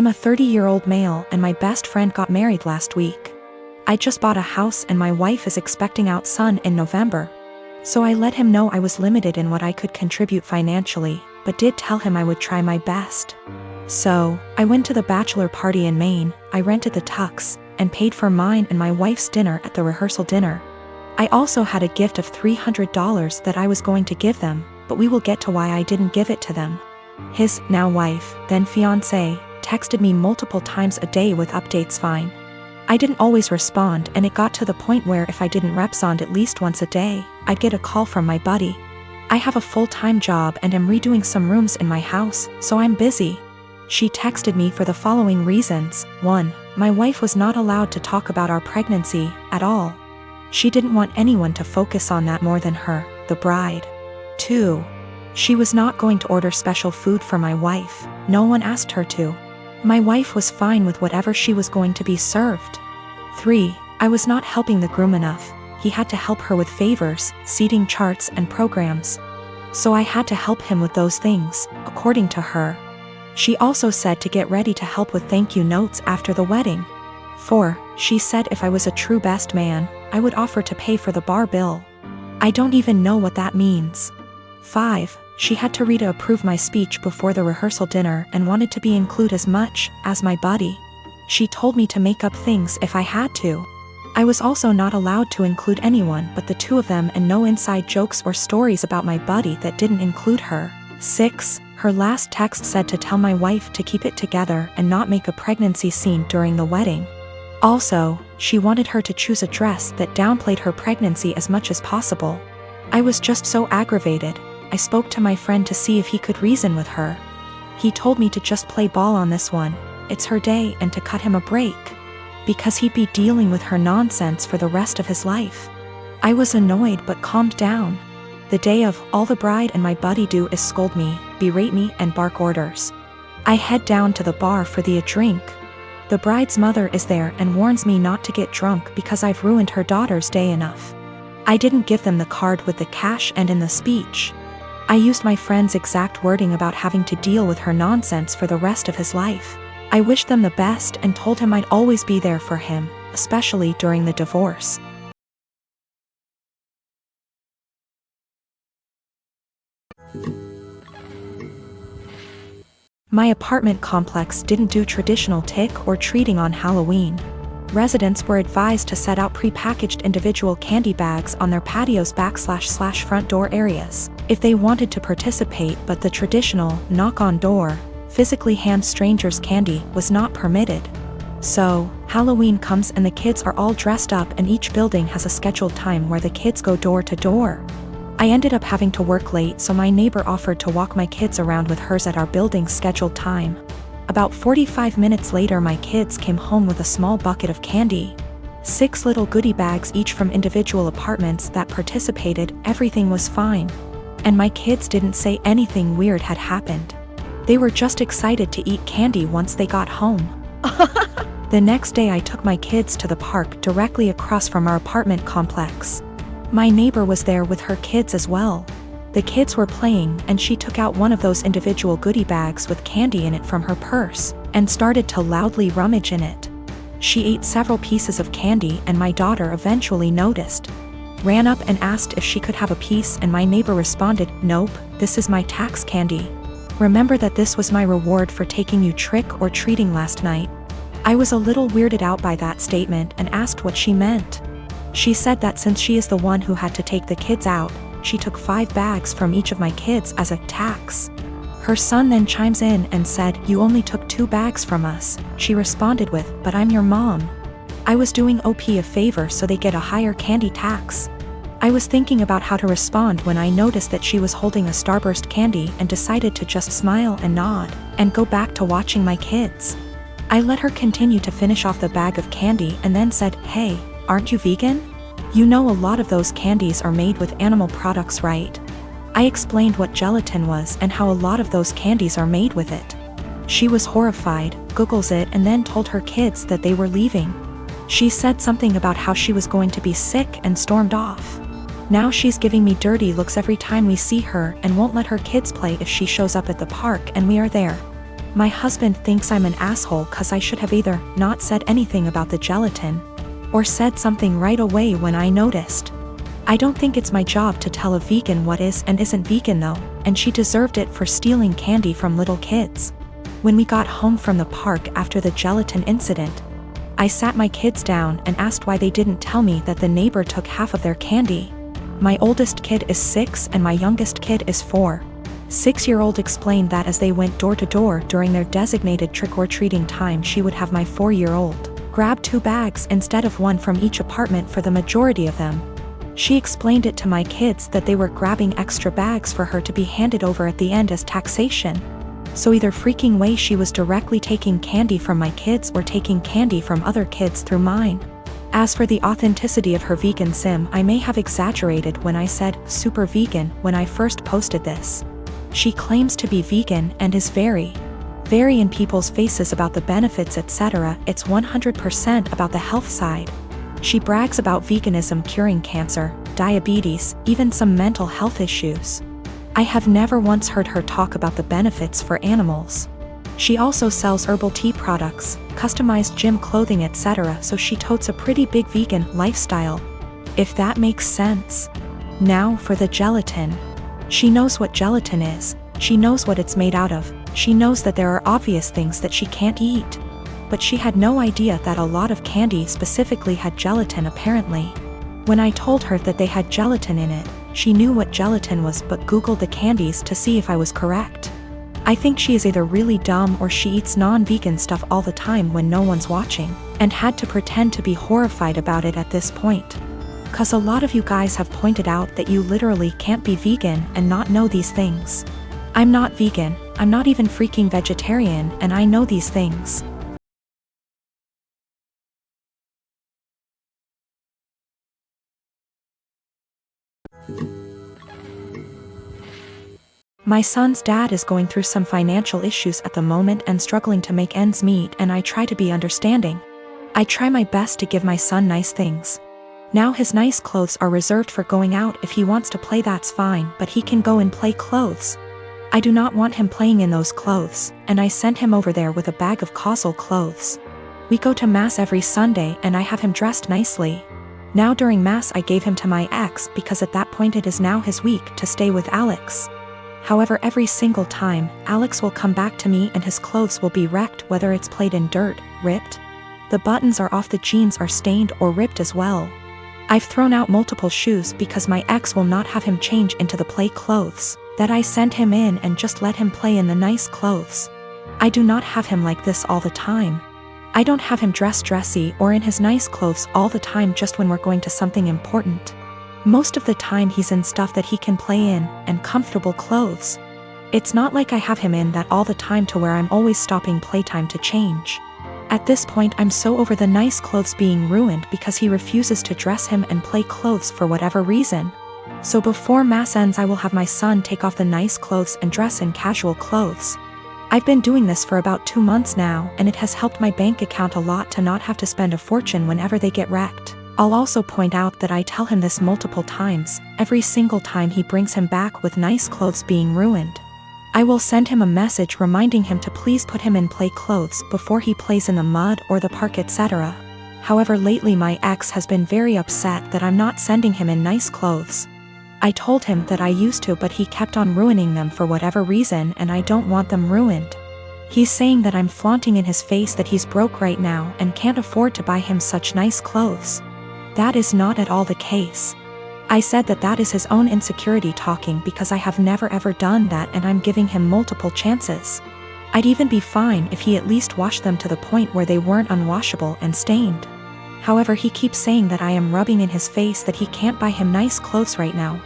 I'm a 30-year-old male and my best friend got married last week. I just bought a house and my wife is expecting our son in November. So I let him know I was limited in what I could contribute financially, but did tell him I would try my best. So, I went to the bachelor party in Maine, I rented the tux, and paid for mine and my wife's dinner at the rehearsal dinner. I also had a gift of $300 that I was going to give them, but we will get to why I didn't give it to them. His now wife, then fiancé, texted me multiple times a day with updates fine. I didn't always respond and it got to the point where if I didn't respond at least once a day, I'd get a call from my buddy. I have a full-time job and am redoing some rooms in my house, so I'm busy. She texted me for the following reasons. 1. My wife was not allowed to talk about our pregnancy at all. She didn't want anyone to focus on that more than her, the bride. 2. She was not going to order special food for my wife, no one asked her to. My wife was fine with whatever she was going to be served. 3. I was not helping the groom enough, he had to help her with favors, seating charts and programs. So I had to help him with those things, according to her. She also said to get ready to help with thank you notes after the wedding. 4. She said if I was a true best man, I would offer to pay for the bar bill. I don't even know what that means. 5. She had to read to approve my speech before the rehearsal dinner and wanted to be included as much as my buddy. She told me to make up things if I had to. I was also not allowed to include anyone but the two of them and no inside jokes or stories about my buddy that didn't include her. 6. Her last text said to tell my wife to keep it together and not make a pregnancy scene during the wedding. Also, she wanted her to choose a dress that downplayed her pregnancy as much as possible. I was just so aggravated. I spoke to my friend to see if he could reason with her. He told me to just play ball on this one, it's her day, and to cut him a break. Because he'd be dealing with her nonsense for the rest of his life. I was annoyed but calmed down. The day of, all the bride and my buddy do is scold me, berate me and bark orders. I head down to the bar for a drink. The bride's mother is there and warns me not to get drunk because I've ruined her daughter's day enough. I didn't give them the card with the cash and in the speech. I used my friend's exact wording about having to deal with her nonsense for the rest of his life. I wished them the best and told him I'd always be there for him, especially during the divorce. My apartment complex didn't do traditional trick or treating on Halloween. Residents were advised to set out pre-packaged individual candy bags on their patios / front door areas if they wanted to participate, but the traditional knock on door, physically hand strangers candy was not permitted. So, Halloween comes and the kids are all dressed up and each building has a scheduled time where the kids go door to door. I ended up having to work late, so my neighbor offered to walk my kids around with hers at our building's scheduled time. About 45 minutes later my kids came home with a small bucket of candy. 6 little goodie bags each from individual apartments that participated. Everything was fine. And my kids didn't say anything weird had happened. They were just excited to eat candy once they got home. The next day I took my kids to the park directly across from our apartment complex. My neighbor was there with her kids as well. The kids were playing and she took out one of those individual goodie bags with candy in it from her purse and started to loudly rummage in it. She ate several pieces of candy and my daughter eventually noticed. Ran up and asked if she could have a piece and my neighbor responded, "Nope, this is my tax candy. Remember that this was my reward for taking you trick or treating last night." I was a little weirded out by that statement and asked what she meant. She said that since she is the one who had to take the kids out, she took 5 bags from each of my kids as a tax. Her son then chimes in and said, "You only took 2 bags from us." She responded with, "But I'm your mom. I was doing OP a favor so they get a higher candy tax." I was thinking about how to respond when I noticed that she was holding a Starburst candy and decided to just smile and nod and go back to watching my kids. I let her continue to finish off the bag of candy and then said, "Hey, aren't you vegan? You know a lot of those candies are made with animal products, right?" I explained what gelatin was and how a lot of those candies are made with it. She was horrified, Googles it and then told her kids that they were leaving. She said something about how she was going to be sick and stormed off. Now she's giving me dirty looks every time we see her and won't let her kids play if she shows up at the park and we are there. My husband thinks I'm an asshole cause I should have either not said anything about the gelatin or said something right away when I noticed. I don't think it's my job to tell a vegan what is and isn't vegan though, and she deserved it for stealing candy from little kids. When we got home from the park after the gelatin incident, I sat my kids down and asked why they didn't tell me that the neighbor took half of their candy. My oldest kid is 6 and my youngest kid is 4. 6-year-old explained that as they went door to door during their designated trick-or-treating time, she would have my 4-year-old grab 2 bags instead of 1 from each apartment for the majority of them. She explained it to my kids that they were grabbing extra bags for her to be handed over at the end as taxation. So either freaking way she was directly taking candy from my kids or taking candy from other kids through mine. As for the authenticity of her vegan sim, I may have exaggerated when I said super vegan when I first posted this. She claims to be vegan and is very in people's faces about the benefits, etc. It's 100% about the health side. She brags about veganism curing cancer, diabetes, even some mental health issues. I have never once heard her talk about the benefits for animals. She also sells herbal tea products, customized gym clothing, etc. So she totes a pretty big vegan lifestyle, if that makes sense. Now for the gelatin. She knows what gelatin is, she knows what it's made out of, she knows that there are obvious things that she can't eat. But she had no idea that a lot of candy specifically had gelatin apparently. When I told her that they had gelatin in it, she knew what gelatin was but Googled the candies to see if I was correct. I think she is either really dumb or she eats non-vegan stuff all the time when no one's watching, and had to pretend to be horrified about it at this point. Cause a lot of you guys have pointed out that you literally can't be vegan and not know these things. I'm not vegan, I'm not even freaking vegetarian, and I know these things. My son's dad is going through some financial issues at the moment and struggling to make ends meet, and I try to be understanding. I try my best to give my son nice things. Now his nice clothes are reserved for going out. If he wants to play, that's fine, but he can go and play clothes. I do not want him playing in those clothes, and I sent him over there with a bag of causal clothes. We go to mass every Sunday and I have him dressed nicely. Now during mass I gave him to my ex because at that point it is now his week to stay with Alex. However, every single time, Alex will come back to me and his clothes will be wrecked, whether it's played in dirt, ripped. The buttons are off, the jeans are stained or ripped as well. I've thrown out multiple shoes because my ex will not have him change into the play clothes that I sent him in and just let him play in the nice clothes. I do not have him like this all the time. I don't have him dressed dressy or in his nice clothes all the time, just when we're going to something important. Most of the time he's in stuff that he can play in, and comfortable clothes. It's not like I have him in that all the time to where I'm always stopping playtime to change. At this point I'm so over the nice clothes being ruined because he refuses to dress him and play clothes for whatever reason. So before mass ends I will have my son take off the nice clothes and dress in casual clothes. I've been doing this for about 2 months now, and it has helped my bank account a lot to not have to spend a fortune whenever they get wrecked. I'll also point out that I tell him this multiple times, every single time he brings him back with nice clothes being ruined. I will send him a message reminding him to please put him in play clothes before he plays in the mud or the park, etc. However, lately my ex has been very upset that I'm not sending him in nice clothes. I told him that I used to, but he kept on ruining them for whatever reason, and I don't want them ruined. He's saying that I'm flaunting in his face that he's broke right now and can't afford to buy him such nice clothes. That is not at all the case. I said that that is his own insecurity talking because I have never ever done that, and I'm giving him multiple chances. I'd even be fine if he at least washed them to the point where they weren't unwashable and stained. However, he keeps saying that I am rubbing in his face that he can't buy him nice clothes right now.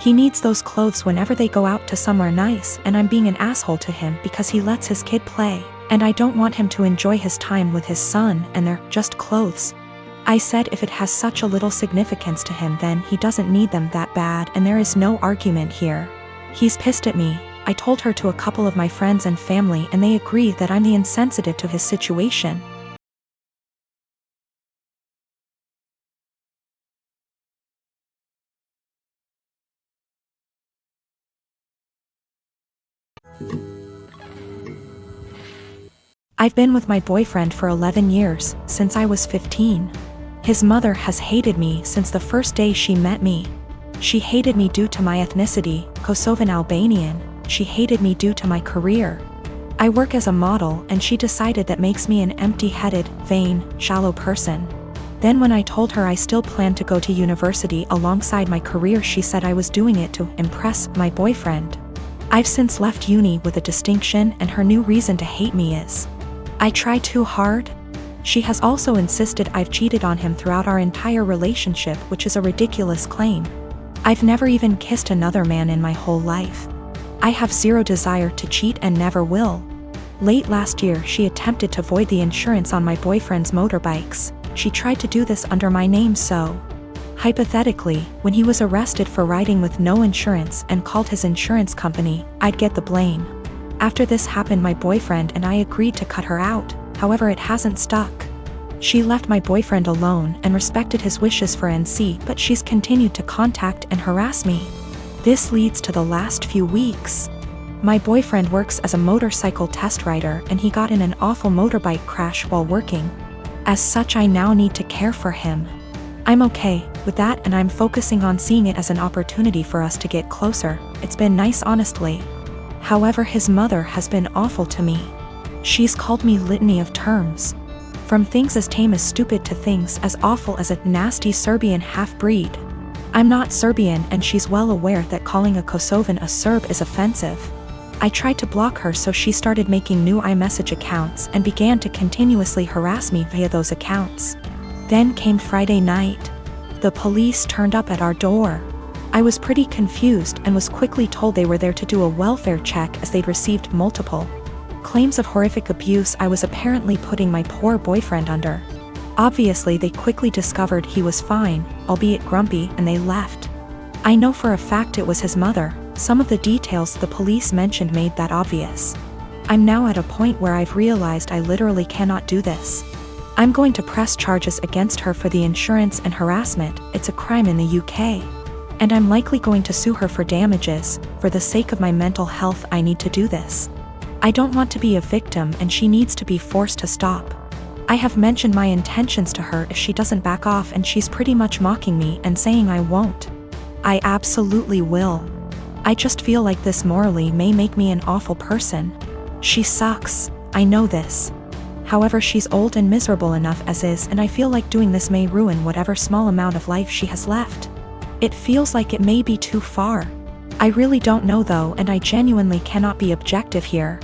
He needs those clothes whenever they go out to somewhere nice, and I'm being an asshole to him because he lets his kid play, and I don't want him to enjoy his time with his son and they're just clothes. I said if it has such a little significance to him then he doesn't need them that bad, and there is no argument here. He's pissed at me. I told her to a couple of my friends and family and they agree that I'm the insensitive to his situation. I've been with my boyfriend for 11 years, since I was 15. His mother has hated me since the first day she met me. She hated me due to my ethnicity, Kosovan Albanian. She hated me due to my career. I work as a model, and she decided that makes me an empty-headed, vain, shallow person. Then when I told her I still planned to go to university alongside my career, she said I was doing it to impress my boyfriend. I've since left uni with a distinction, and her new reason to hate me is I try too hard. She has also insisted I've cheated on him throughout our entire relationship, which is a ridiculous claim. I've never even kissed another man in my whole life. I have zero desire to cheat and never will. Late last year, she attempted to void the insurance on my boyfriend's motorbikes. She tried to do this under my name, so hypothetically, when he was arrested for riding with no insurance and called his insurance company, I'd get the blame. After this happened, my boyfriend and I agreed to cut her out. However, it hasn't stuck. She left my boyfriend alone and respected his wishes for NC, but she's continued to contact and harass me. This leads to the last few weeks. My boyfriend works as a motorcycle test rider, and he got in an awful motorbike crash while working. As such, I now need to care for him. I'm okay with that, and I'm focusing on seeing it as an opportunity for us to get closer. It's been nice, honestly. However, his mother has been awful to me. She's called me litany of terms. From things as tame as stupid to things as awful as a nasty Serbian half-breed. I'm not Serbian, and she's well aware that calling a Kosovan a Serb is offensive. I tried to block her, so she started making new iMessage accounts and began to continuously harass me via those accounts. Then came Friday night. The police turned up at our door. I was pretty confused and was quickly told they were there to do a welfare check as they'd received multiple claims of horrific abuse I was apparently putting my poor boyfriend under. Obviously, they quickly discovered he was fine, albeit grumpy, and they left. I know for a fact it was his mother. Some of the details the police mentioned made that obvious. I'm now at a point where I've realized I literally cannot do this. I'm going to press charges against her for the insurance and harassment. It's a crime in the UK. And I'm likely going to sue her for damages. For the sake of my mental health, I need to do this. I don't want to be a victim, and she needs to be forced to stop. I have mentioned my intentions to her if she doesn't back off, and she's pretty much mocking me and saying I won't. I absolutely will. I just feel like this morally may make me an awful person. She sucks, I know this. However, she's old and miserable enough as is, and I feel like doing this may ruin whatever small amount of life she has left. It feels like it may be too far. I really don't know though, and I genuinely cannot be objective here.